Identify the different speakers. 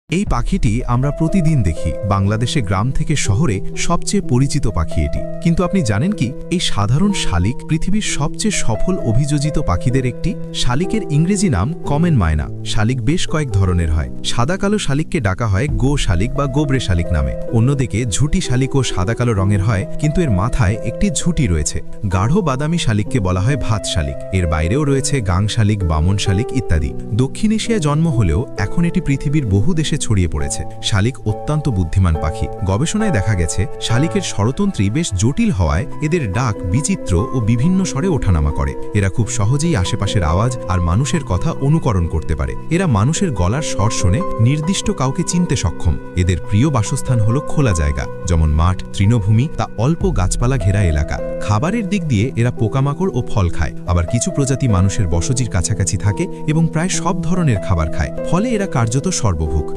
Speaker 1: এই পাখিটি আমরা প্রতিদিন দেখি। বাংলাদেশে গ্রাম থেকে শহরে সবচেয়ে পরিচিত পাখি এটি। কিন্তু আপনি জানেন কি, এই সাধারণ শালিক পৃথিবীর সবচেয়ে সফল অভিযোজিত পাখিদের একটি। শালিকের ইংরেজি নাম কমন মায়না। শালিক বেশ কয়েক ধরনের হয়। সাদা কালো শালিককে ডাকা হয় গো শালিক বা গোবরে শালিক নামে। অন্যদিকে ঝুটি শালিকও সাদা কালো রঙের হয়, কিন্তু এর মাথায় একটি ঝুটি রয়েছে। গাঢ় বাদামি শালিককে বলা হয় ভাত শালিক। এর বাইরেও রয়েছে গাং শালিক, বামন শালিক ইত্যাদি। দক্ষিণ এশিয়ায় জন্ম হলেও এখন এটি পৃথিবীর বহু দেশে ছড়িয়ে পড়েছে। শালিক অত্যন্ত বুদ্ধিমান পাখি। গবেষণায় দেখা গেছে শালিকের স্বরতন্ত্রী বেশ জটিল হওয়ায় এদের ডাক বিচিত্র ও বিভিন্ন স্বরে ওঠানামা করে। এরা খুব সহজেই আশেপাশের আওয়াজ আর মানুষের কথা অনুকরণ করতে পারে। এরা মানুষের গলার স্বর শুনে নির্দিষ্ট কাউকে চিনতে সক্ষম। এদের প্রিয় বাসস্থান হলো খোলা জায়গা, যেমন মাঠ, তৃণভূমি, তা অল্প গাছপালা ঘেরা এলাকা। খাবারের দিক দিয়ে এরা পোকামাকড় ও ফল খায়। আবার কিছু প্রজাতি মানুষের বসতির কাছাকাছি থাকে এবং প্রায় সব ধরনের খাবার খায়। ফলে এরা কার্যত সর্বভুক।